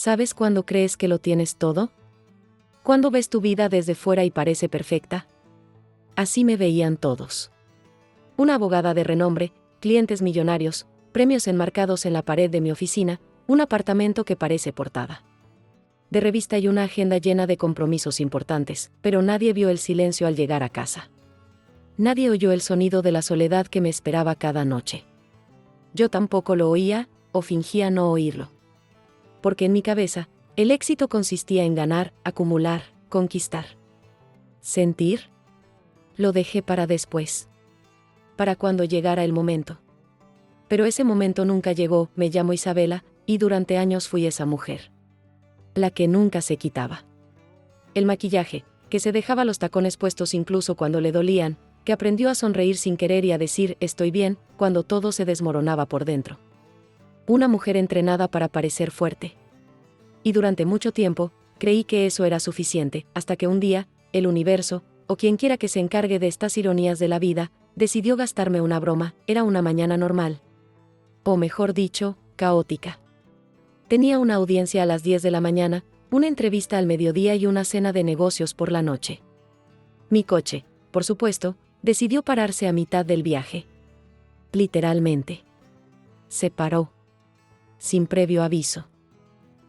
¿Sabes cuándo crees que lo tienes todo? ¿Cuándo ves tu vida desde fuera y parece perfecta? Así me veían todos. Una abogada de renombre, clientes millonarios, premios enmarcados en la pared de mi oficina, un apartamento que parece portada de revista y una agenda llena de compromisos importantes, pero nadie vio el silencio al llegar a casa. Nadie oyó el sonido de la soledad que me esperaba cada noche. Yo tampoco lo oía, o fingía no oírlo. Porque en mi cabeza, el éxito consistía en ganar, acumular, conquistar. Sentir. Lo dejé para después. Para cuando llegara el momento. Pero ese momento nunca llegó. Me llamo Isabela, y durante años fui esa mujer. La que nunca se quitaba el maquillaje, que se dejaba los tacones puestos incluso cuando le dolían, que aprendió a sonreír sin querer y a decir estoy bien, cuando todo se desmoronaba por dentro. Una mujer entrenada para parecer fuerte. Y durante mucho tiempo, creí que eso era suficiente, hasta que un día, el universo, o quien quiera que se encargue de estas ironías de la vida, decidió gastarme una broma. Era una mañana normal. O mejor dicho, caótica. Tenía una audiencia a las 10 de la mañana, una entrevista al mediodía y una cena de negocios por la noche. Mi coche, por supuesto, decidió pararse a mitad del viaje. Literalmente. Se paró. Sin previo aviso.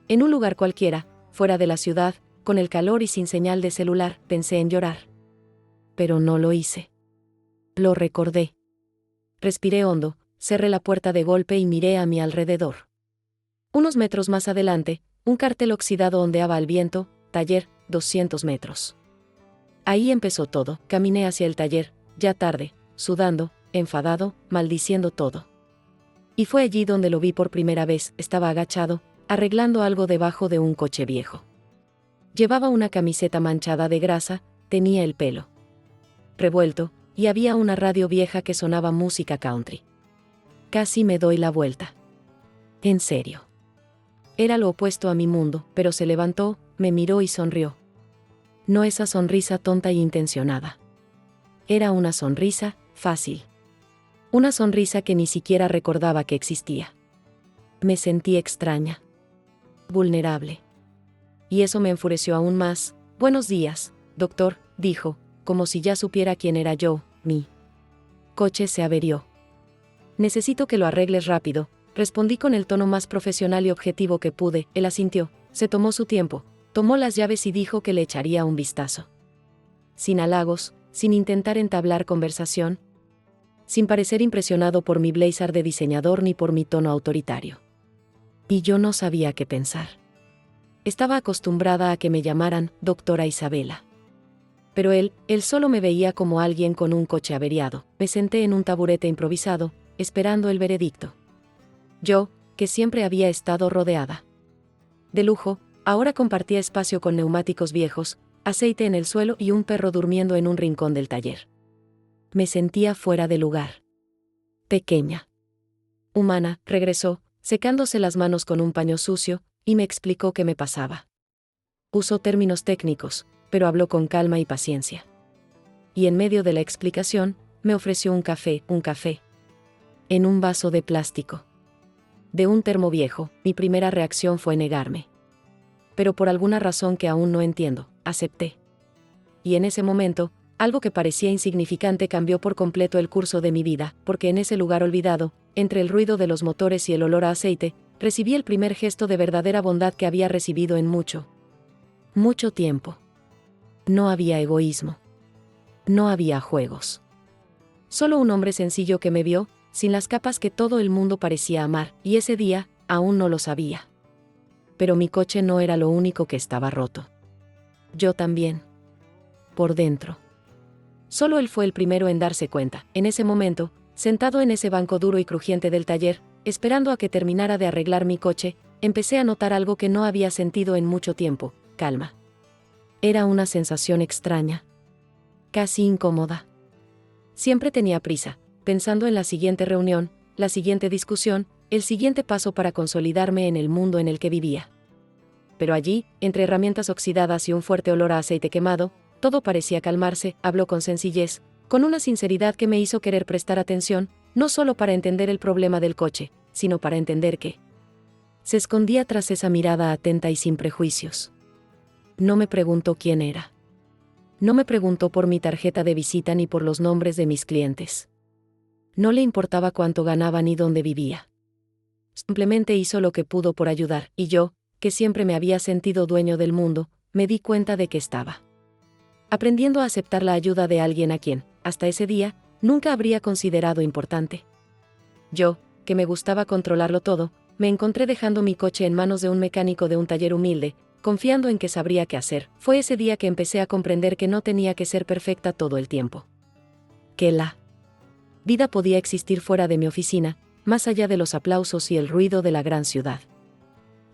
En un lugar cualquiera, fuera de la ciudad, con el calor y sin señal de celular, pensé en llorar. Pero no lo hice. Lo recordé. Respiré hondo, cerré la puerta de golpe y miré a mi alrededor. Unos metros más adelante, un cartel oxidado ondeaba al viento, taller, 200 metros. Ahí empezó todo. Caminé hacia el taller, ya tarde, sudando, enfadado, maldiciendo todo. Y fue allí donde lo vi por primera vez. Estaba agachado, arreglando algo debajo de un coche viejo. Llevaba una camiseta manchada de grasa, tenía el pelo revuelto, y había una radio vieja que sonaba música country. Casi me doy la vuelta. En serio. Era lo opuesto a mi mundo, pero se levantó, me miró y sonrió. No esa sonrisa tonta e intencionada. Era una sonrisa fácil. Una sonrisa que ni siquiera recordaba que existía. Me sentí extraña. Vulnerable. Y eso me enfureció aún más. Buenos días, doctor, dijo, como si ya supiera quién era yo. Mi coche se averió. Necesito que lo arregles rápido. Respondí con el tono más profesional y objetivo que pude. Él asintió, se tomó su tiempo, tomó las llaves y dijo que le echaría un vistazo. Sin halagos, sin intentar entablar conversación, sin parecer impresionado por mi blazer de diseñador ni por mi tono autoritario. Y yo no sabía qué pensar. Estaba acostumbrada a que me llamaran doctora Isabela. Pero él solo me veía como alguien con un coche averiado. Me senté en un taburete improvisado, esperando el veredicto. Yo, que siempre había estado rodeada de lujo, ahora compartía espacio con neumáticos viejos, aceite en el suelo y un perro durmiendo en un rincón del taller. Me sentía fuera de lugar. Pequeña. Humana, regresó, secándose las manos con un paño sucio, y me explicó qué me pasaba. Usó términos técnicos, pero habló con calma y paciencia. Y en medio de la explicación, me ofreció un café, en un vaso de plástico. De un termo viejo. Mi primera reacción fue negarme. Pero por alguna razón que aún no entiendo, acepté. Y en ese momento, algo que parecía insignificante cambió por completo el curso de mi vida, porque en ese lugar olvidado, entre el ruido de los motores y el olor a aceite, recibí el primer gesto de verdadera bondad que había recibido en mucho tiempo. No había egoísmo. No había juegos. Solo un hombre sencillo que me vio, sin las capas que todo el mundo parecía amar, y ese día, aún no lo sabía. Pero mi coche no era lo único que estaba roto. Yo también. Por dentro. Solo él fue el primero en darse cuenta. En ese momento, sentado en ese banco duro y crujiente del taller, esperando a que terminara de arreglar mi coche, empecé a notar algo que no había sentido en mucho tiempo: calma. Era una sensación extraña. Casi incómoda. Siempre tenía prisa, pensando en la siguiente reunión, la siguiente discusión, el siguiente paso para consolidarme en el mundo en el que vivía. Pero allí, entre herramientas oxidadas y un fuerte olor a aceite quemado, todo parecía calmarse. Habló con sencillez, con una sinceridad que me hizo querer prestar atención, no solo para entender el problema del coche, sino para entender que se escondía tras esa mirada atenta y sin prejuicios. No me preguntó quién era. No me preguntó por mi tarjeta de visita ni por los nombres de mis clientes. No le importaba cuánto ganaba ni dónde vivía. Simplemente hizo lo que pudo por ayudar, y yo, que siempre me había sentido dueño del mundo, me di cuenta de que estaba aprendiendo a aceptar la ayuda de alguien a quien, hasta ese día, nunca habría considerado importante. Yo, que me gustaba controlarlo todo, me encontré dejando mi coche en manos de un mecánico de un taller humilde, confiando en que sabría qué hacer. Fue ese día que empecé a comprender que no tenía que ser perfecta todo el tiempo. Que la vida podía existir fuera de mi oficina, más allá de los aplausos y el ruido de la gran ciudad.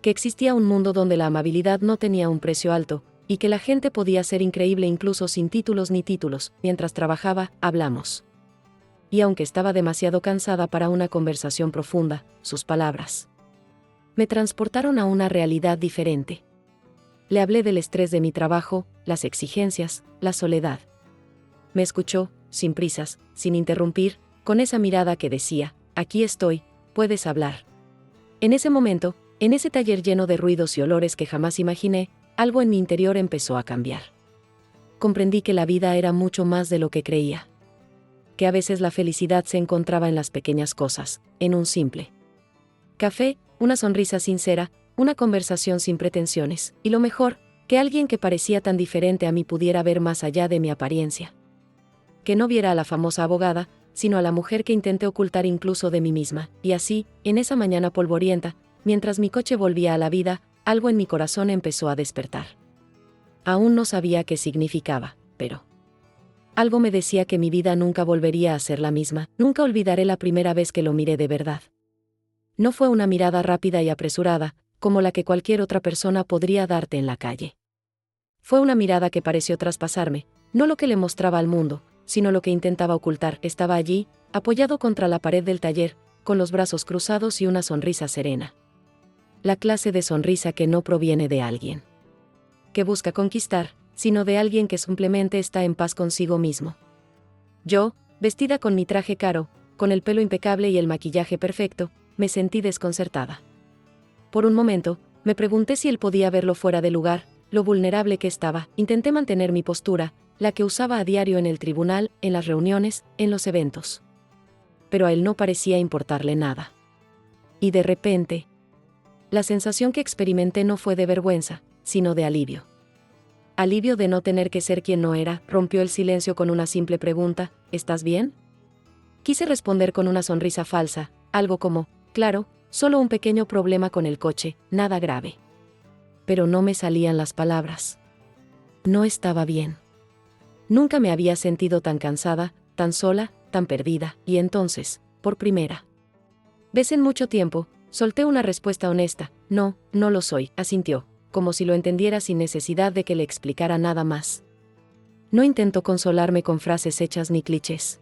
Que existía un mundo donde la amabilidad no tenía un precio alto, y que la gente podía ser increíble incluso sin títulos ni títulos. Mientras trabajaba, hablamos. Y aunque estaba demasiado cansada para una conversación profunda, sus palabras me transportaron a una realidad diferente. Le hablé del estrés de mi trabajo, las exigencias, la soledad. Me escuchó, sin prisas, sin interrumpir, con esa mirada que decía, aquí estoy, puedes hablar. En ese momento, en ese taller lleno de ruidos y olores que jamás imaginé, algo en mi interior empezó a cambiar. Comprendí que la vida era mucho más de lo que creía. Que a veces la felicidad se encontraba en las pequeñas cosas, en un simple café, una sonrisa sincera, una conversación sin pretensiones, y lo mejor, que alguien que parecía tan diferente a mí pudiera ver más allá de mi apariencia. Que no viera a la famosa abogada, sino a la mujer que intenté ocultar incluso de mí misma, y así, en esa mañana polvorienta, mientras mi coche volvía a la vida, algo en mi corazón empezó a despertar. Aún no sabía qué significaba, pero algo me decía que mi vida nunca volvería a ser la misma. Nunca olvidaré la primera vez que lo miré de verdad. No fue una mirada rápida y apresurada, como la que cualquier otra persona podría darte en la calle. Fue una mirada que pareció traspasarme, no lo que le mostraba al mundo, sino lo que intentaba ocultar. Estaba allí, apoyado contra la pared del taller, con los brazos cruzados y una sonrisa serena. La clase de sonrisa que no proviene de alguien que busca conquistar, sino de alguien que simplemente está en paz consigo mismo. Yo, vestida con mi traje caro, con el pelo impecable y el maquillaje perfecto, me sentí desconcertada. Por un momento, me pregunté si él podía verlo fuera de lugar, lo vulnerable que estaba. Intenté mantener mi postura, la que usaba a diario en el tribunal, en las reuniones, en los eventos. Pero a él no parecía importarle nada. Y de repente, la sensación que experimenté no fue de vergüenza, sino de alivio. Alivio de no tener que ser quien no era. Rompió el silencio con una simple pregunta, ¿estás bien? Quise responder con una sonrisa falsa, algo como, claro, solo un pequeño problema con el coche, nada grave. Pero no me salían las palabras. No estaba bien. Nunca me había sentido tan cansada, tan sola, tan perdida, y entonces, por primera vez en mucho tiempo, solté una respuesta honesta, no, no lo soy, asintió, como si lo entendiera sin necesidad de que le explicara nada más. No intentó consolarme con frases hechas ni clichés.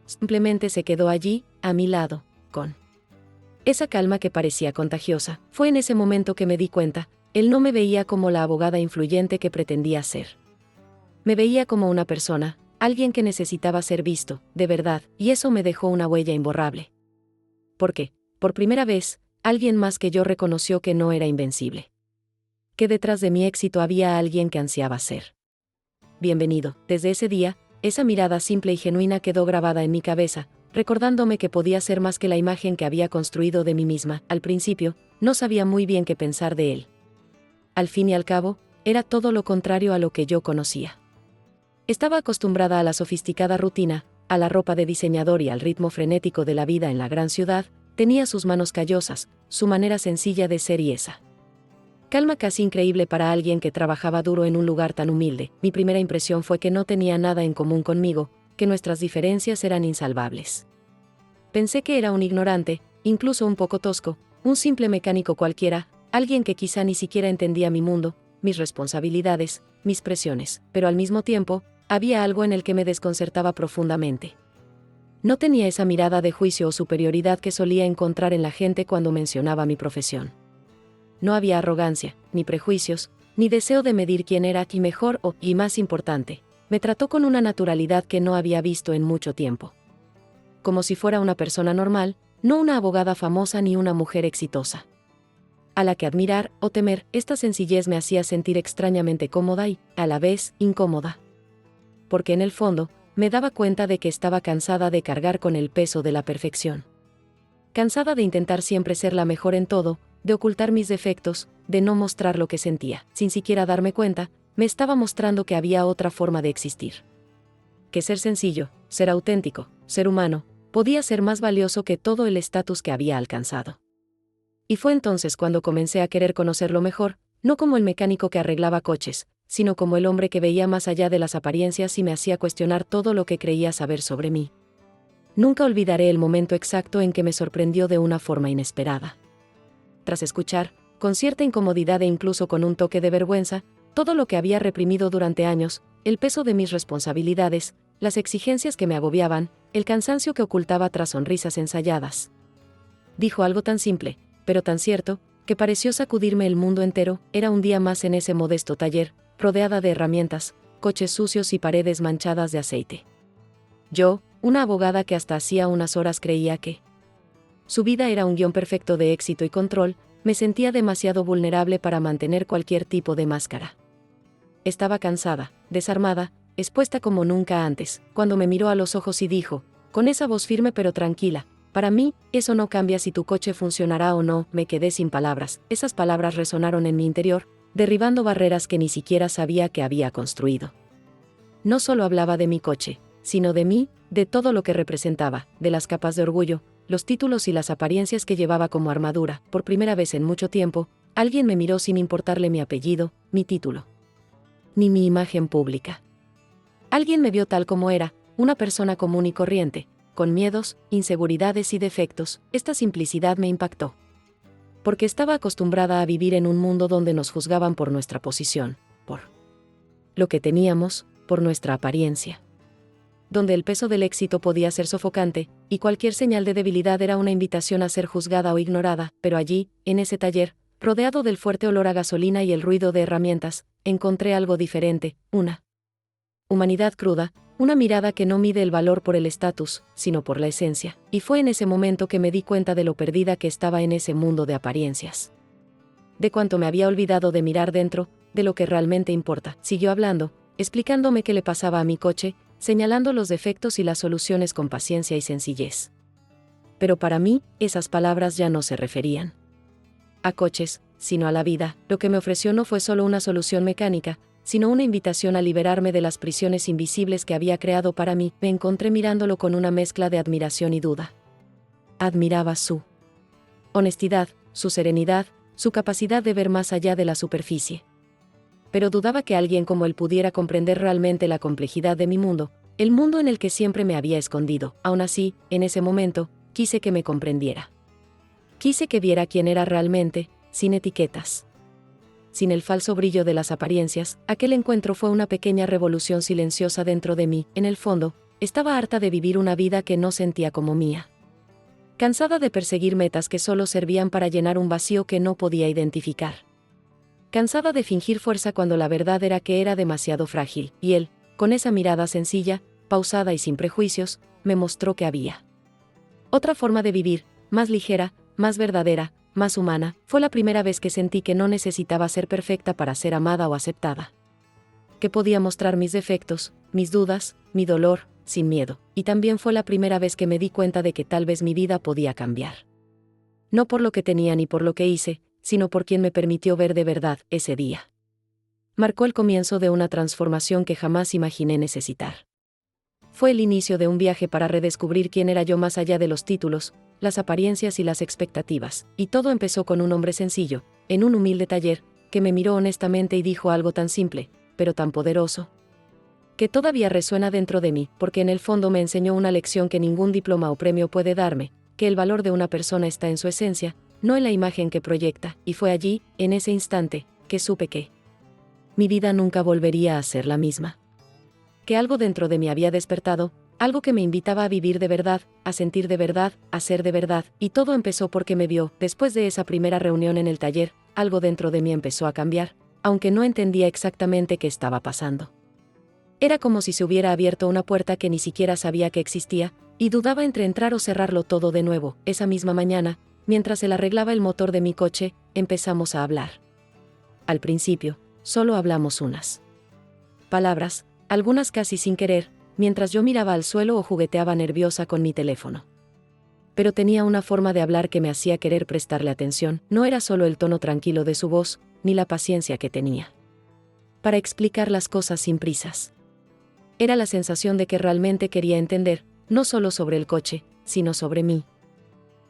Simplemente se quedó allí, a mi lado, con esa calma que parecía contagiosa. Fue en ese momento que me di cuenta, él no me veía como la abogada influyente que pretendía ser. Me veía como una persona, alguien que necesitaba ser visto, de verdad, y eso me dejó una huella imborrable. Porque, por primera vez, alguien más que yo reconoció que no era invencible. Que detrás de mi éxito había alguien que ansiaba ser bienvenido. Desde ese día, esa mirada simple y genuina quedó grabada en mi cabeza, recordándome que podía ser más que la imagen que había construido de mí misma. Al principio, no sabía muy bien qué pensar de él. Al fin y al cabo, era todo lo contrario a lo que yo conocía. Estaba acostumbrada a la sofisticada rutina, a la ropa de diseñador y al ritmo frenético de la vida en la gran ciudad. Tenía sus manos callosas, su manera sencilla de ser y esa calma casi increíble para alguien que trabajaba duro en un lugar tan humilde. Mi primera impresión fue que no tenía nada en común conmigo, que nuestras diferencias eran insalvables. Pensé que era un ignorante, incluso un poco tosco, un simple mecánico cualquiera, alguien que quizá ni siquiera entendía mi mundo, mis responsabilidades, mis presiones, pero al mismo tiempo, había algo en el que me desconcertaba profundamente. No tenía esa mirada de juicio o superioridad que solía encontrar en la gente cuando mencionaba mi profesión. No había arrogancia, ni prejuicios, ni deseo de medir quién era y mejor y más importante, me trató con una naturalidad que no había visto en mucho tiempo. Como si fuera una persona normal, no una abogada famosa ni una mujer exitosa. a la que admirar o temer. Esta sencillez me hacía sentir extrañamente cómoda y, a la vez, incómoda. Porque en el fondo, me daba cuenta de que estaba cansada de cargar con el peso de la perfección. Cansada de intentar siempre ser la mejor en todo, de ocultar mis defectos, de no mostrar lo que sentía. Sin siquiera darme cuenta, me estaba mostrando que había otra forma de existir. Que ser sencillo, ser auténtico, ser humano, podía ser más valioso que todo el estatus que había alcanzado. Y fue entonces cuando comencé a querer conocerlo mejor, no como el mecánico que arreglaba coches, sino como el hombre que veía más allá de las apariencias y me hacía cuestionar todo lo que creía saber sobre mí. Nunca olvidaré el momento exacto en que me sorprendió de una forma inesperada. Tras escuchar, con cierta incomodidad e incluso con un toque de vergüenza, todo lo que había reprimido durante años, el peso de mis responsabilidades, las exigencias que me agobiaban, el cansancio que ocultaba tras sonrisas ensayadas. Dijo algo tan simple, pero tan cierto, que pareció sacudirme el mundo entero. Era un día más en ese modesto taller, rodeada de herramientas, coches sucios y paredes manchadas de aceite. Yo, una abogada que hasta hacía unas horas creía que su vida era un guión perfecto de éxito y control, me sentía demasiado vulnerable para mantener cualquier tipo de máscara. Estaba cansada, desarmada, expuesta como nunca antes, cuando me miró a los ojos y dijo, con esa voz firme pero tranquila, para mí, eso no cambia si tu coche funcionará o no. Me quedé sin palabras. Esas palabras resonaron en mi interior, derribando barreras que ni siquiera sabía que había construido. No solo hablaba de mi coche, sino de mí, de todo lo que representaba, de las capas de orgullo, los títulos y las apariencias que llevaba como armadura. Por primera vez en mucho tiempo, alguien me miró sin importarle mi apellido, mi título, ni mi imagen pública. Alguien me vio tal como era, una persona común y corriente, con miedos, inseguridades y defectos. Esta simplicidad me impactó. Porque estaba acostumbrada a vivir en un mundo donde nos juzgaban por nuestra posición, por lo que teníamos, por nuestra apariencia. Donde el peso del éxito podía ser sofocante, y cualquier señal de debilidad era una invitación a ser juzgada o ignorada. Pero allí, en ese taller, rodeado del fuerte olor a gasolina y el ruido de herramientas, encontré algo diferente, una humanidad cruda, una mirada que no mide el valor por el estatus, sino por la esencia. Y fue en ese momento que me di cuenta de lo perdida que estaba en ese mundo de apariencias. De cuánto me había olvidado de mirar dentro, de lo que realmente importa. Siguió hablando, explicándome qué le pasaba a mi coche, señalando los defectos y las soluciones con paciencia y sencillez. Pero para mí, esas palabras ya no se referían a coches, sino a la vida. Lo que me ofreció no fue solo una solución mecánica, sino una invitación a liberarme de las prisiones invisibles que había creado para mí. Me encontré mirándolo con una mezcla de admiración y duda. Admiraba su honestidad, su serenidad, su capacidad de ver más allá de la superficie. Pero dudaba que alguien como él pudiera comprender realmente la complejidad de mi mundo, el mundo en el que siempre me había escondido. Aún así, en ese momento, quise que me comprendiera. Quise que viera quién era realmente, sin etiquetas, sin el falso brillo de las apariencias. Aquel encuentro fue una pequeña revolución silenciosa dentro de mí. En el fondo, estaba harta de vivir una vida que no sentía como mía. Cansada de perseguir metas que solo servían para llenar un vacío que no podía identificar. Cansada de fingir fuerza cuando la verdad era que era demasiado frágil. Y él, con esa mirada sencilla, pausada y sin prejuicios, me mostró que había otra forma de vivir, más ligera, más verdadera, más humana. Fue la primera vez que sentí que no necesitaba ser perfecta para ser amada o aceptada. Que podía mostrar mis defectos, mis dudas, mi dolor, sin miedo. Y también fue la primera vez que me di cuenta de que tal vez mi vida podía cambiar. No por lo que tenía ni por lo que hice, sino por quien me permitió ver de verdad. Ese día marcó el comienzo de una transformación que jamás imaginé necesitar. Fue el inicio de un viaje para redescubrir quién era yo más allá de los títulos, las apariencias y las expectativas. Y todo empezó con un hombre sencillo, en un humilde taller, que me miró honestamente y dijo algo tan simple, pero tan poderoso, que todavía resuena dentro de mí, porque en el fondo me enseñó una lección que ningún diploma o premio puede darme, que el valor de una persona está en su esencia, no en la imagen que proyecta. Y fue allí, en ese instante, que supe que mi vida nunca volvería a ser la misma. Que algo dentro de mí había despertado, algo que me invitaba a vivir de verdad, a sentir de verdad, a ser de verdad. Y todo empezó porque me vio. Después de esa primera reunión en el taller, algo dentro de mí empezó a cambiar, aunque no entendía exactamente qué estaba pasando. Era como si se hubiera abierto una puerta que ni siquiera sabía que existía, y dudaba entre entrar o cerrarlo todo de nuevo. Esa misma mañana, mientras él arreglaba el motor de mi coche, empezamos a hablar. Al principio, solo hablamos unas palabras, algunas casi sin querer, mientras yo miraba al suelo o jugueteaba nerviosa con mi teléfono. Pero tenía una forma de hablar que me hacía querer prestarle atención, no era solo el tono tranquilo de su voz, ni la paciencia que tenía para explicar las cosas sin prisas. Era la sensación de que realmente quería entender, no solo sobre el coche, sino sobre mí.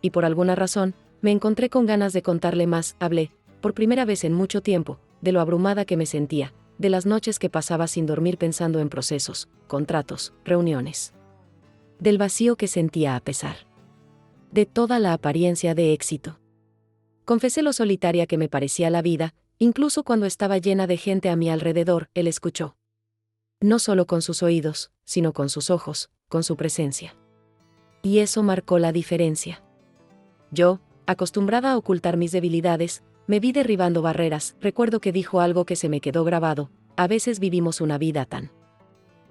Y por alguna razón, me encontré con ganas de contarle más. Hablé, por primera vez en mucho tiempo, de lo abrumada que me sentía, de las noches que pasaba sin dormir pensando en procesos, contratos, reuniones. Del vacío que sentía a pesar de toda la apariencia de éxito. Confesé lo solitaria que me parecía la vida, incluso cuando estaba llena de gente a mi alrededor. Él escuchó. No solo con sus oídos, sino con sus ojos, con su presencia. Y eso marcó la diferencia. Yo, acostumbrada a ocultar mis debilidades, me vi derribando barreras. Recuerdo que dijo algo que se me quedó grabado: a veces vivimos una vida tan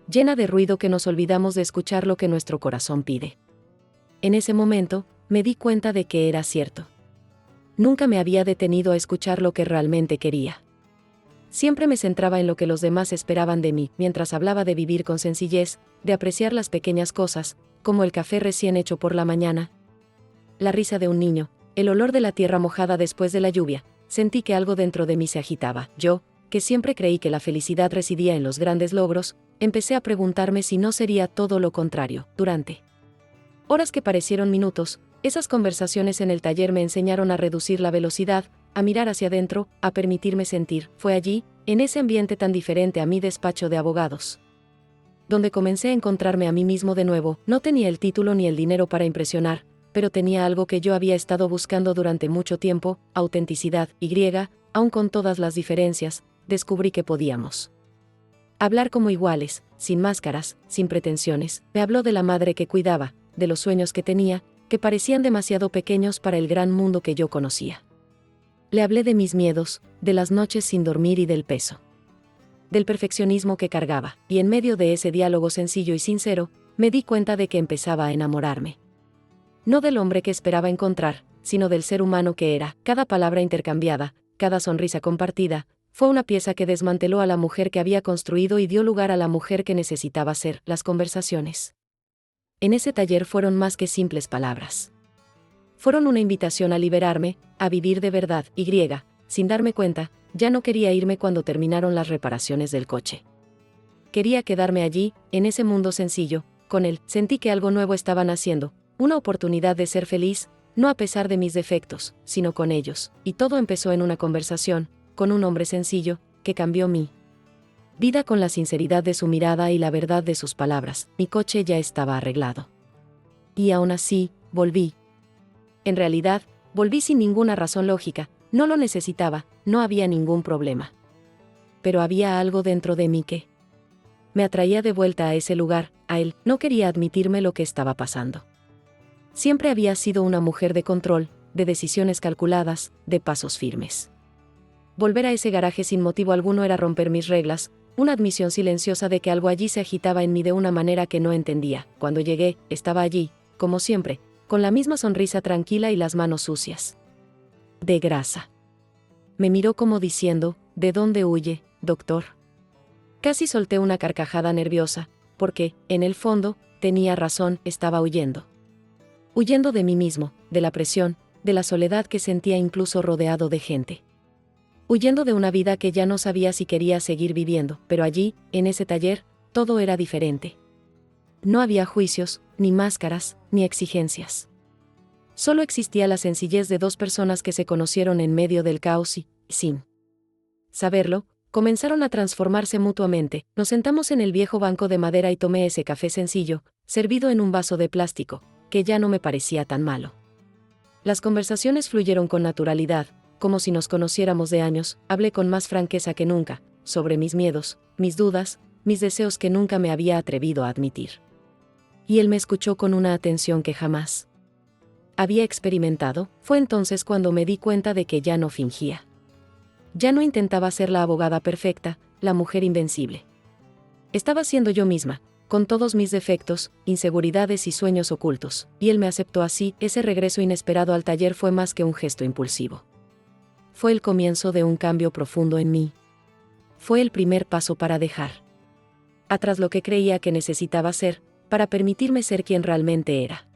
llena de ruido que nos olvidamos de escuchar lo que nuestro corazón pide. En ese momento, me di cuenta de que era cierto. Nunca me había detenido a escuchar lo que realmente quería. Siempre me centraba en lo que los demás esperaban de mí, mientras hablaba de vivir con sencillez, de apreciar las pequeñas cosas, como el café recién hecho por la mañana, la risa de un niño, el olor de la tierra mojada después de la lluvia. Sentí que algo dentro de mí se agitaba. Yo, que siempre creí que la felicidad residía en los grandes logros, empecé a preguntarme si no sería todo lo contrario. Durante horas que parecieron minutos, esas conversaciones en el taller me enseñaron a reducir la velocidad, a mirar hacia adentro, a permitirme sentir. Fue allí, en ese ambiente tan diferente a mi despacho de abogados, donde comencé a encontrarme a mí mismo de nuevo. No tenía el título ni el dinero para impresionar, pero tenía algo que yo había estado buscando durante mucho tiempo: autenticidad. Y, aun con todas las diferencias, descubrí que podíamos hablar como iguales, sin máscaras, sin pretensiones. Me habló de la madre que cuidaba, de los sueños que tenía, que parecían demasiado pequeños para el gran mundo que yo conocía. Le hablé de mis miedos, de las noches sin dormir y del peso del perfeccionismo que cargaba, y en medio de ese diálogo sencillo y sincero, me di cuenta de que empezaba a enamorarme. No del hombre que esperaba encontrar, sino del ser humano que era. Cada palabra intercambiada, cada sonrisa compartida, fue una pieza que desmanteló a la mujer que había construido y dio lugar a la mujer que necesitaba ser. Las conversaciones en ese taller fueron más que simples palabras. Fueron una invitación a liberarme, a vivir de verdad. Y, sin darme cuenta, ya no quería irme cuando terminaron las reparaciones del coche. Quería quedarme allí, en ese mundo sencillo, con él. Sentí que algo nuevo estaba naciendo, una oportunidad de ser feliz, no a pesar de mis defectos, sino con ellos. Y todo empezó en una conversación, con un hombre sencillo, que cambió mi vida con la sinceridad de su mirada y la verdad de sus palabras. Mi coche ya estaba arreglado. Y aún así, volví. En realidad, volví sin ninguna razón lógica. No lo necesitaba, no había ningún problema. Pero había algo dentro de mí que me atraía de vuelta a ese lugar, a él. No quería admitirme lo que estaba pasando. Siempre había sido una mujer de control, de decisiones calculadas, de pasos firmes. Volver a ese garaje sin motivo alguno era romper mis reglas, una admisión silenciosa de que algo allí se agitaba en mí de una manera que no entendía. Cuando llegué, estaba allí, como siempre, con la misma sonrisa tranquila y las manos sucias de grasa. Me miró como diciendo: ¿de dónde huye, doctor? Casi solté una carcajada nerviosa, porque, en el fondo, tenía razón. Estaba huyendo. Huyendo de mí mismo, de la presión, de la soledad que sentía incluso rodeado de gente. Huyendo de una vida que ya no sabía si quería seguir viviendo. Pero allí, en ese taller, todo era diferente. No había juicios, ni máscaras, ni exigencias. Solo existía la sencillez de dos personas que se conocieron en medio del caos y, sin saberlo, comenzaron a transformarse mutuamente. Nos sentamos en el viejo banco de madera y tomé ese café sencillo, servido en un vaso de plástico, que ya no me parecía tan malo. Las conversaciones fluyeron con naturalidad, como si nos conociéramos de años. Hablé con más franqueza que nunca, sobre mis miedos, mis dudas, mis deseos que nunca me había atrevido a admitir. Y él me escuchó con una atención que jamás había experimentado. Fue entonces cuando me di cuenta de que ya no fingía. Ya no intentaba ser la abogada perfecta, la mujer invencible. Estaba siendo yo misma, con todos mis defectos, inseguridades y sueños ocultos, y él me aceptó así. Ese regreso inesperado al taller fue más que un gesto impulsivo. fue el comienzo de un cambio profundo en mí. Fue el primer paso para dejar atrás lo que creía que necesitaba ser, para permitirme ser quien realmente era.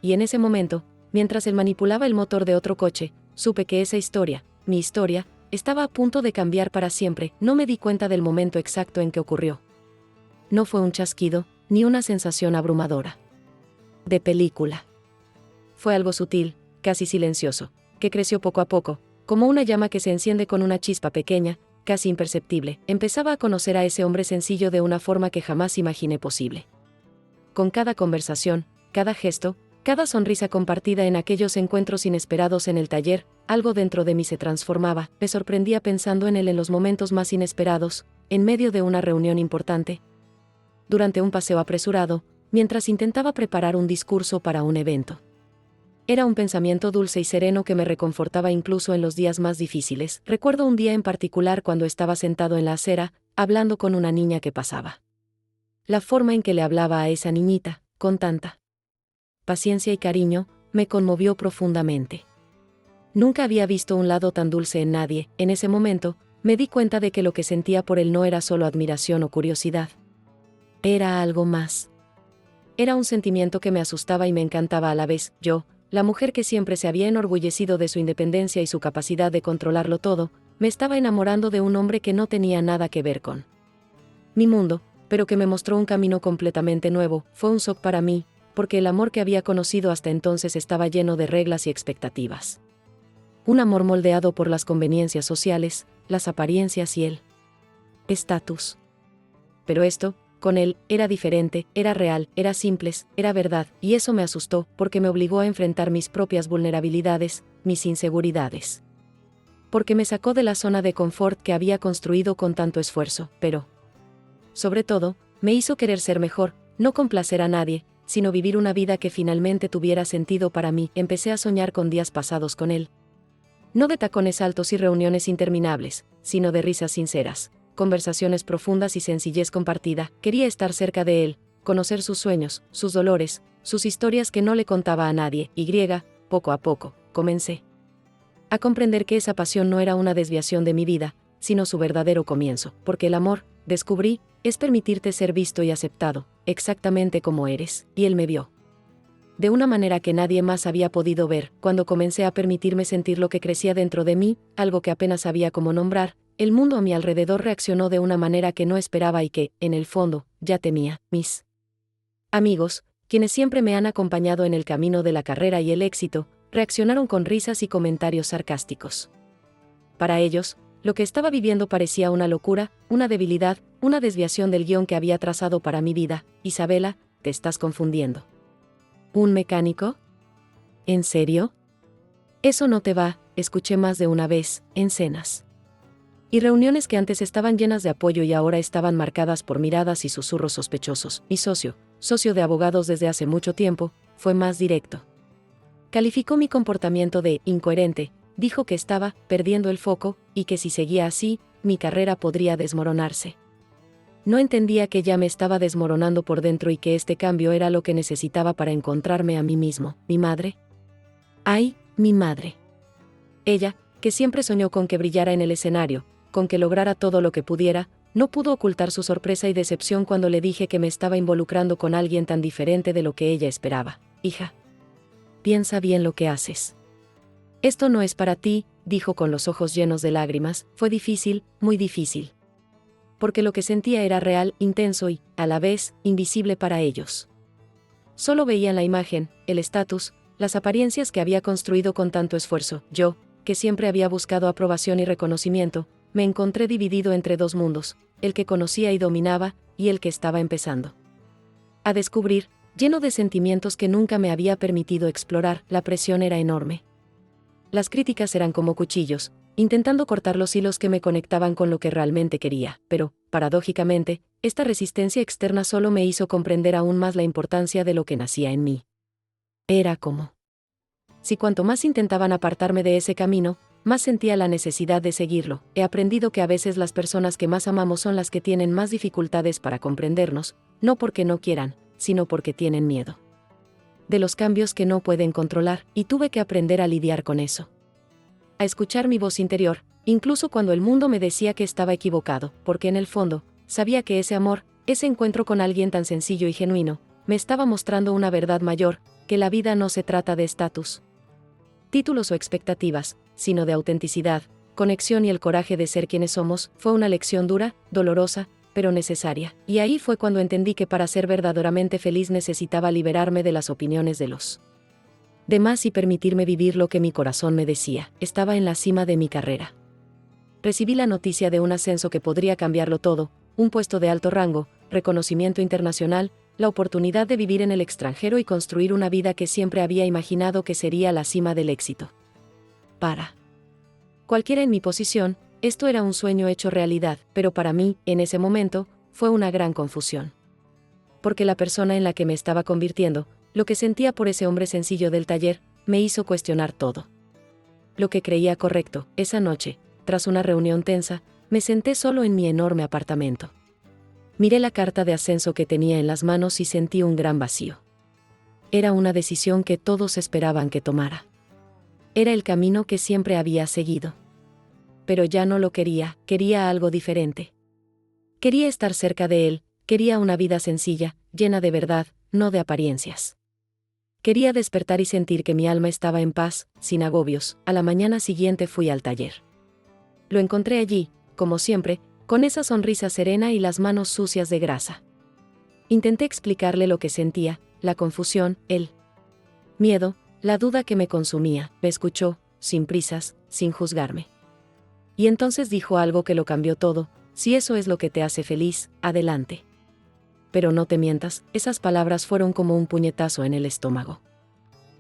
Y en ese momento, mientras él manipulaba el motor de otro coche, supe que esa historia, mi historia, estaba a punto de cambiar para siempre. No me di cuenta del momento exacto en que ocurrió. No fue un chasquido, ni una sensación abrumadora de película. Fue algo sutil, casi silencioso, que creció poco a poco, como una llama que se enciende con una chispa pequeña, casi imperceptible. Empezaba a conocer a ese hombre sencillo de una forma que jamás imaginé posible. Con cada conversación, cada gesto, cada sonrisa compartida en aquellos encuentros inesperados en el taller, algo dentro de mí se transformaba. Me sorprendía pensando en él en los momentos más inesperados, en medio de una reunión importante, durante un paseo apresurado, mientras intentaba preparar un discurso para un evento. Era un pensamiento dulce y sereno que me reconfortaba incluso en los días más difíciles. Recuerdo un día en particular cuando estaba sentado en la acera, hablando con una niña que pasaba. La forma en que le hablaba a esa niñita, con tanta paciencia y cariño, me conmovió profundamente. Nunca había visto un lado tan dulce en nadie. En ese momento, me di cuenta de que lo que sentía por él no era solo admiración o curiosidad. Era algo más. Era un sentimiento que me asustaba y me encantaba a la vez. Yo, la mujer que siempre se había enorgullecido de su independencia y su capacidad de controlarlo todo, me estaba enamorando de un hombre que no tenía nada que ver con mi mundo, pero que me mostró un camino completamente nuevo. Fue un shock para mí, porque el amor que había conocido hasta entonces estaba lleno de reglas y expectativas. Un amor moldeado por las conveniencias sociales, las apariencias y el estatus. Pero esto, con él, era diferente, era real, era simple, era verdad, y eso me asustó, porque me obligó a enfrentar mis propias vulnerabilidades, mis inseguridades. Porque me sacó de la zona de confort que había construido con tanto esfuerzo, pero, sobre todo, me hizo querer ser mejor, no complacer a nadie, sino vivir una vida que finalmente tuviera sentido para mí. Empecé a soñar con días pasados con él. No de tacones altos y reuniones interminables, sino de risas sinceras, conversaciones profundas y sencillez compartida. Quería estar cerca de él, conocer sus sueños, sus dolores, sus historias que no le contaba a nadie. Poco a poco, comencé a comprender que esa pasión no era una desviación de mi vida, sino su verdadero comienzo, porque el amor, descubrí, es permitirte ser visto y aceptado, exactamente como eres, y él me vio de una manera que nadie más había podido ver. Cuando comencé a permitirme sentir lo que crecía dentro de mí, algo que apenas sabía cómo nombrar, el mundo a mi alrededor reaccionó de una manera que no esperaba y que, en el fondo, ya temía. Mis amigos, quienes siempre me han acompañado en el camino de la carrera y el éxito, reaccionaron con risas y comentarios sarcásticos. Para ellos, lo que estaba viviendo parecía una locura, una debilidad, una desviación del guión que había trazado para mi vida. Isabela, te estás confundiendo. ¿Un mecánico? ¿En serio? Eso no te va, escuché más de una vez, en cenas y reuniones que antes estaban llenas de apoyo y ahora estaban marcadas por miradas y susurros sospechosos. Mi socio de abogados desde hace mucho tiempo, fue más directo. Calificó mi comportamiento de incoherente, dijo que estaba perdiendo el foco, y que si seguía así, mi carrera podría desmoronarse. No entendía que ya me estaba desmoronando por dentro y que este cambio era lo que necesitaba para encontrarme a mí mismo. ¿Mi madre? ¡Ay, mi madre! Ella, que siempre soñó con que brillara en el escenario, con que lograra todo lo que pudiera, no pudo ocultar su sorpresa y decepción cuando le dije que me estaba involucrando con alguien tan diferente de lo que ella esperaba. Hija, piensa bien lo que haces. Esto no es para ti, dijo con los ojos llenos de lágrimas. Fue difícil, muy difícil. Porque lo que sentía era real, intenso y, a la vez, invisible para ellos. Solo veían la imagen, el estatus, las apariencias que había construido con tanto esfuerzo. Yo, que siempre había buscado aprobación y reconocimiento, me encontré dividido entre dos mundos, el que conocía y dominaba, y el que estaba empezando a descubrir, lleno de sentimientos que nunca me había permitido explorar. La presión era enorme. Las críticas eran como cuchillos, intentando cortar los hilos que me conectaban con lo que realmente quería, pero, paradójicamente, esta resistencia externa solo me hizo comprender aún más la importancia de lo que nacía en mí. Era como si cuanto más intentaban apartarme de ese camino, más sentía la necesidad de seguirlo. He aprendido que a veces las personas que más amamos son las que tienen más dificultades para comprendernos, no porque no quieran, sino porque tienen miedo de los cambios que no pueden controlar, y tuve que aprender a lidiar con eso. a escuchar mi voz interior, incluso cuando el mundo me decía que estaba equivocado, porque en el fondo, sabía que ese amor, ese encuentro con alguien tan sencillo y genuino, me estaba mostrando una verdad mayor, que la vida no se trata de estatus, títulos o expectativas, sino de autenticidad, conexión y el coraje de ser quienes somos. Fue una lección dura, dolorosa, pero necesaria, y ahí fue cuando entendí que para ser verdaderamente feliz necesitaba liberarme de las opiniones de los demás y permitirme vivir lo que mi corazón me decía. Estaba en la cima de mi carrera. Recibí la noticia de un ascenso que podría cambiarlo todo, un puesto de alto rango, reconocimiento internacional, la oportunidad de vivir en el extranjero y construir una vida que siempre había imaginado que sería la cima del éxito. Para cualquiera en mi posición, esto era un sueño hecho realidad, pero para mí, en ese momento, fue una gran confusión. Porque la persona en la que me estaba convirtiendo, lo que sentía por ese hombre sencillo del taller, me hizo cuestionar todo. Lo que creía correcto, esa noche, tras una reunión tensa, me senté solo en mi enorme apartamento. Miré la carta de ascenso que tenía en las manos y sentí un gran vacío. Era una decisión que todos esperaban que tomara. Era el camino que siempre había seguido. Pero ya no lo quería, quería algo diferente. Quería estar cerca de él, quería una vida sencilla, llena de verdad, no de apariencias. Quería despertar y sentir que mi alma estaba en paz, sin agobios. A la mañana siguiente fui al taller. Lo encontré allí, como siempre, con esa sonrisa serena y las manos sucias de grasa. Intenté explicarle lo que sentía, la confusión, el miedo, la duda que me consumía. Me escuchó, sin prisas, sin juzgarme. Y entonces dijo algo que lo cambió todo: si eso es lo que te hace feliz, adelante. Pero no te mientas, esas palabras fueron como un puñetazo en el estómago.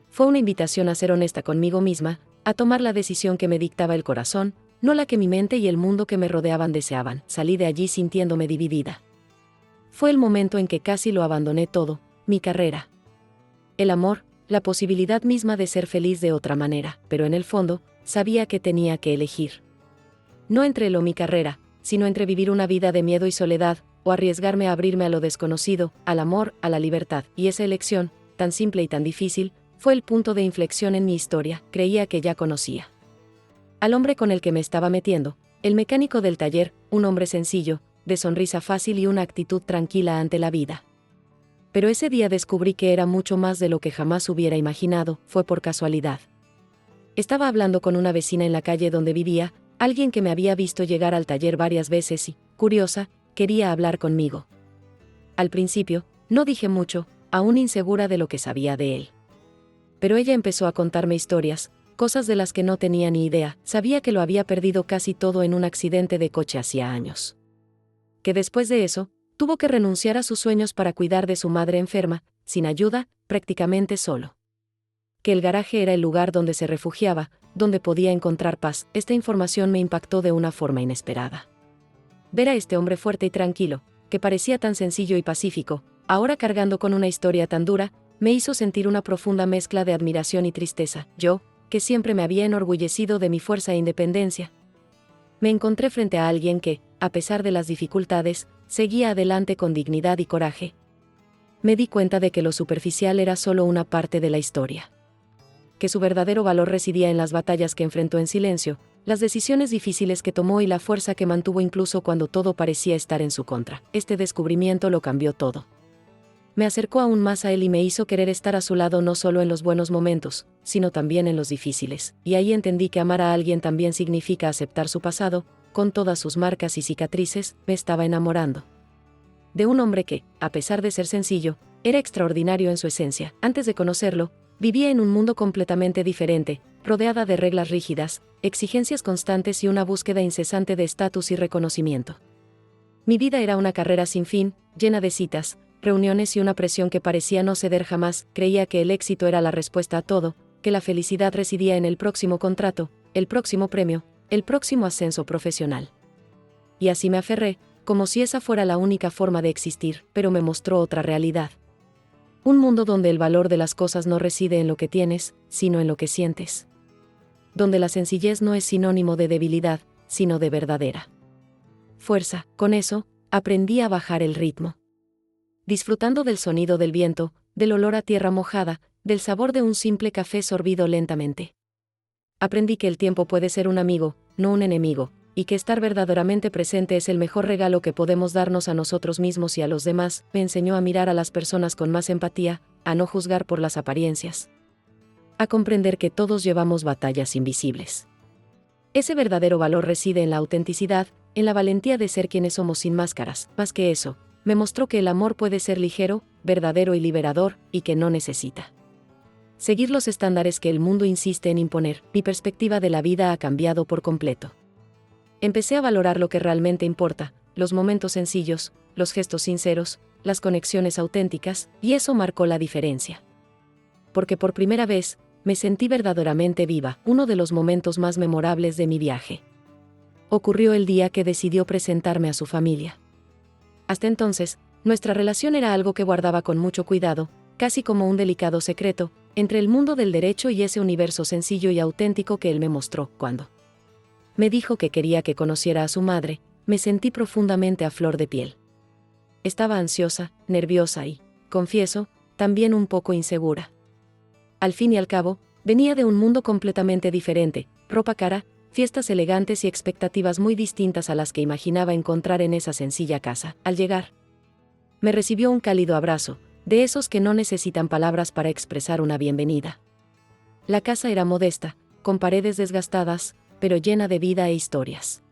Fue una invitación a ser honesta conmigo misma, a tomar la decisión que me dictaba el corazón, no la que mi mente y el mundo que me rodeaban deseaban. Salí de allí sintiéndome dividida. Fue el momento en que casi lo abandoné todo, mi carrera, el amor, la posibilidad misma de ser feliz de otra manera, pero en el fondo, sabía que tenía que elegir. No entre él o mi carrera, sino entre vivir una vida de miedo y soledad, o arriesgarme a abrirme a lo desconocido, al amor, a la libertad. Y esa elección, tan simple y tan difícil, fue el punto de inflexión en mi historia. Creía que ya conocía al hombre con el que me estaba metiendo, el mecánico del taller, un hombre sencillo, de sonrisa fácil y una actitud tranquila ante la vida. Pero ese día descubrí que era mucho más de lo que jamás hubiera imaginado. Fue por casualidad. Estaba hablando con una vecina en la calle donde vivía, alguien que me había visto llegar al taller varias veces y, curiosa, quería hablar conmigo. Al principio, no dije mucho, aún insegura de lo que sabía de él. Pero ella empezó a contarme historias, cosas de las que no tenía ni idea. Sabía que lo había perdido casi todo en un accidente de coche hacía años. Que después de eso, tuvo que renunciar a sus sueños para cuidar de su madre enferma, sin ayuda, prácticamente solo. Que el garaje era el lugar donde se refugiaba, donde podía encontrar paz. Esta información me impactó de una forma inesperada. Ver a este hombre fuerte y tranquilo, que parecía tan sencillo y pacífico, ahora cargando con una historia tan dura, me hizo sentir una profunda mezcla de admiración y tristeza. Yo, que siempre me había enorgullecido de mi fuerza e independencia, me encontré frente a alguien que, a pesar de las dificultades, seguía adelante con dignidad y coraje. Me di cuenta de que lo superficial era solo una parte de la historia. Que su verdadero valor residía en las batallas que enfrentó en silencio, las decisiones difíciles que tomó y la fuerza que mantuvo incluso cuando todo parecía estar en su contra. Este descubrimiento lo cambió todo. Me acercó aún más a él y me hizo querer estar a su lado no solo en los buenos momentos, sino también en los difíciles. Y ahí entendí que amar a alguien también significa aceptar su pasado, con todas sus marcas y cicatrices. Me estaba enamorando de un hombre que, a pesar de ser sencillo, era extraordinario en su esencia. Antes de conocerlo, vivía en un mundo completamente diferente, rodeada de reglas rígidas, exigencias constantes y una búsqueda incesante de estatus y reconocimiento. Mi vida era una carrera sin fin, llena de citas, reuniones y una presión que parecía no ceder jamás. Creía que el éxito era la respuesta a todo, que la felicidad residía en el próximo contrato, el próximo premio, el próximo ascenso profesional. Y así me aferré, como si esa fuera la única forma de existir, pero me mostró otra realidad. Un mundo donde el valor de las cosas no reside en lo que tienes, sino en lo que sientes. Donde la sencillez no es sinónimo de debilidad, sino de verdadera fuerza. Con eso, aprendí a bajar el ritmo. Disfrutando del sonido del viento, del olor a tierra mojada, del sabor de un simple café sorbido lentamente. Aprendí que el tiempo puede ser un amigo, no un enemigo, y que estar verdaderamente presente es el mejor regalo que podemos darnos a nosotros mismos y a los demás. Me enseñó a mirar a las personas con más empatía, a no juzgar por las apariencias, a comprender que todos llevamos batallas invisibles. Ese verdadero valor reside en la autenticidad, en la valentía de ser quienes somos sin máscaras. Más que eso, me mostró que el amor puede ser ligero, verdadero y liberador, y que no necesita seguir los estándares que el mundo insiste en imponer. Mi perspectiva de la vida ha cambiado por completo. Empecé a valorar lo que realmente importa, los momentos sencillos, los gestos sinceros, las conexiones auténticas, y eso marcó la diferencia. Porque por primera vez, me sentí verdaderamente viva. Uno de los momentos más memorables de mi viaje ocurrió el día que decidió presentarme a su familia. Hasta entonces, nuestra relación era algo que guardaba con mucho cuidado, casi como un delicado secreto, entre el mundo del derecho y ese universo sencillo y auténtico que él me mostró. Cuando me dijo que quería que conociera a su madre, me sentí profundamente a flor de piel. Estaba ansiosa, nerviosa y, confieso, también un poco insegura. Al fin y al cabo, venía de un mundo completamente diferente, ropa cara, fiestas elegantes y expectativas muy distintas a las que imaginaba encontrar en esa sencilla casa. Al llegar, me recibió un cálido abrazo, de esos que no necesitan palabras para expresar una bienvenida. La casa era modesta, con paredes desgastadas, pero llena de vida e historias.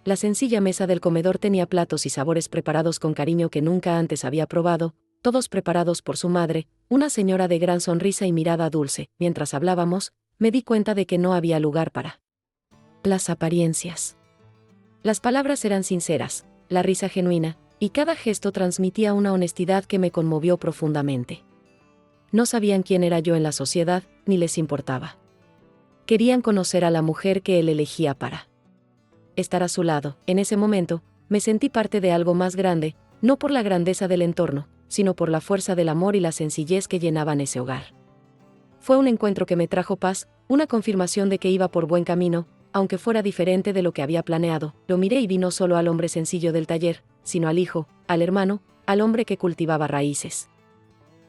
La sencilla mesa del comedor tenía platos y sabores preparados con cariño que nunca antes había probado, todos preparados por su madre, una señora de gran sonrisa y mirada dulce. Mientras hablábamos, me di cuenta de que no había lugar para las apariencias. Las palabras eran sinceras, la risa genuina, y cada gesto transmitía una honestidad que me conmovió profundamente. No sabían quién era yo en la sociedad, ni les importaba. Querían conocer a la mujer que él elegía para estar a su lado. En ese momento, me sentí parte de algo más grande, no por la grandeza del entorno, sino por la fuerza del amor y la sencillez que llenaban ese hogar. Fue un encuentro que me trajo paz, una confirmación de que iba por buen camino, aunque fuera diferente de lo que había planeado. Lo miré y vi no solo al hombre sencillo del taller, sino al hijo, al hermano, al hombre que cultivaba raíces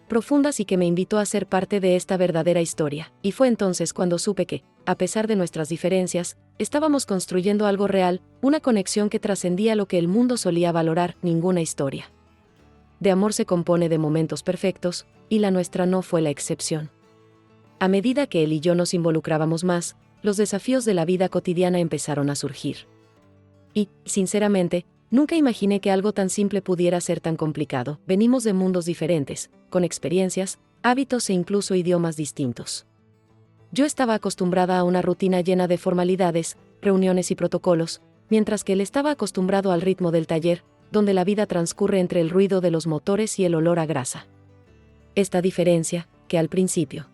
profundas y que me invitó a ser parte de esta verdadera historia. Y fue entonces cuando supe que, a pesar de nuestras diferencias, estábamos construyendo algo real, una conexión que trascendía lo que el mundo solía valorar. Ninguna historia de amor se compone de momentos perfectos, y la nuestra no fue la excepción. A medida que él y yo nos involucrábamos más, los desafíos de la vida cotidiana empezaron a surgir. Y, sinceramente, nunca imaginé que algo tan simple pudiera ser tan complicado. Venimos de mundos diferentes, con experiencias, hábitos e incluso idiomas distintos. Yo estaba acostumbrada a una rutina llena de formalidades, reuniones y protocolos, mientras que él estaba acostumbrado al ritmo del taller, donde la vida transcurre entre el ruido de los motores y el olor a grasa. Esta diferencia, que al principio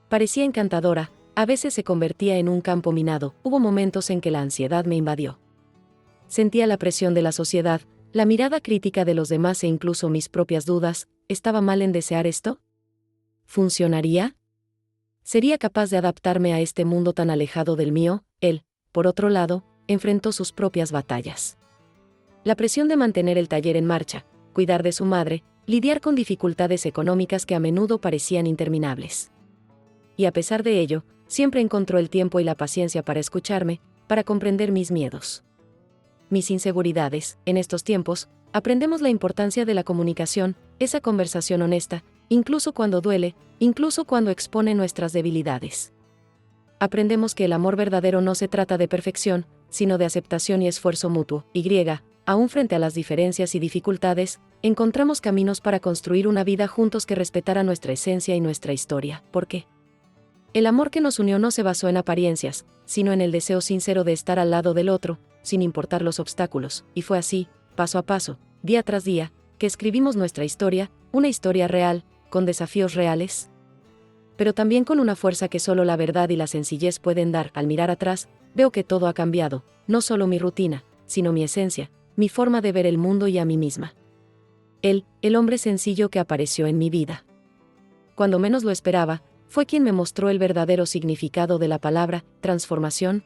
parecía encantadora, a veces se convertía en un campo minado. Hubo momentos en que la ansiedad me invadió. Sentía la presión de la sociedad, la mirada crítica de los demás e incluso mis propias dudas. ¿Estaba mal en desear esto? ¿Funcionaría? ¿Sería capaz de adaptarme a este mundo tan alejado del mío? Él, por otro lado, enfrentó sus propias batallas. La presión de mantener el taller en marcha, cuidar de su madre, lidiar con dificultades económicas que a menudo parecían interminables. Y a pesar de ello, siempre encontró el tiempo y la paciencia para escucharme, para comprender mis miedos, mis inseguridades. En estos tiempos, aprendemos la importancia de la comunicación, esa conversación honesta, incluso cuando duele, incluso cuando expone nuestras debilidades. Aprendemos que el amor verdadero no se trata de perfección, sino de aceptación y esfuerzo mutuo. Aún frente a las diferencias y dificultades, encontramos caminos para construir una vida juntos que respetara nuestra esencia y nuestra historia. ¿Por qué? El amor que nos unió no se basó en apariencias, sino en el deseo sincero de estar al lado del otro, sin importar los obstáculos, y fue así, paso a paso, día tras día, que escribimos nuestra historia, una historia real, con desafíos reales, pero también con una fuerza que solo la verdad y la sencillez pueden dar. Al mirar atrás, veo que todo ha cambiado, no solo mi rutina, sino mi esencia, mi forma de ver el mundo y a mí misma. Él, el hombre sencillo que apareció en mi vida, cuando menos lo esperaba, fue quien me mostró el verdadero significado de la palabra transformación.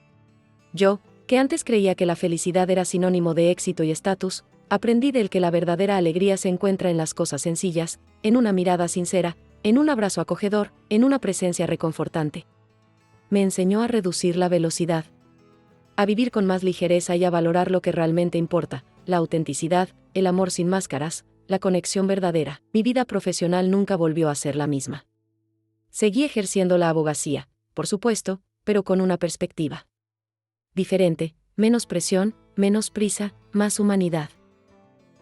Yo, que antes creía que la felicidad era sinónimo de éxito y estatus, aprendí de él que la verdadera alegría se encuentra en las cosas sencillas, en una mirada sincera, en un abrazo acogedor, en una presencia reconfortante. me enseñó a reducir la velocidad, a vivir con más ligereza y a valorar lo que realmente importa, la autenticidad, el amor sin máscaras, la conexión verdadera. Mi vida profesional nunca volvió a ser la misma. Seguí ejerciendo la abogacía, por supuesto, pero con una perspectiva diferente, menos presión, menos prisa, más humanidad.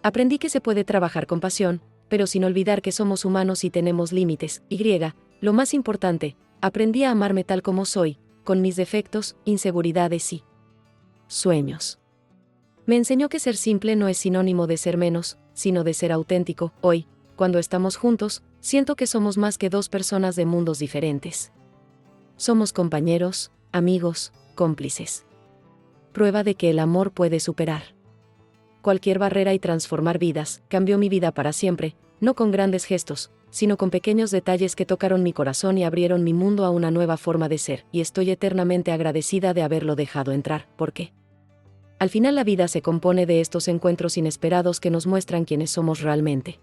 Aprendí que se puede trabajar con pasión, pero sin olvidar que somos humanos y tenemos límites. Lo más importante, aprendí a amarme tal como soy, con mis defectos, inseguridades y sueños. Me enseñó que ser simple no es sinónimo de ser menos, sino de ser auténtico. Hoy, cuando estamos juntos, siento que somos más que dos personas de mundos diferentes. Somos compañeros, amigos, cómplices. Prueba de que el amor puede superar cualquier barrera y transformar vidas. Cambió mi vida para siempre, no con grandes gestos, sino con pequeños detalles que tocaron mi corazón y abrieron mi mundo a una nueva forma de ser, y estoy eternamente agradecida de haberlo dejado entrar. ¿Por qué? Al final la vida se compone de estos encuentros inesperados que nos muestran quiénes somos realmente.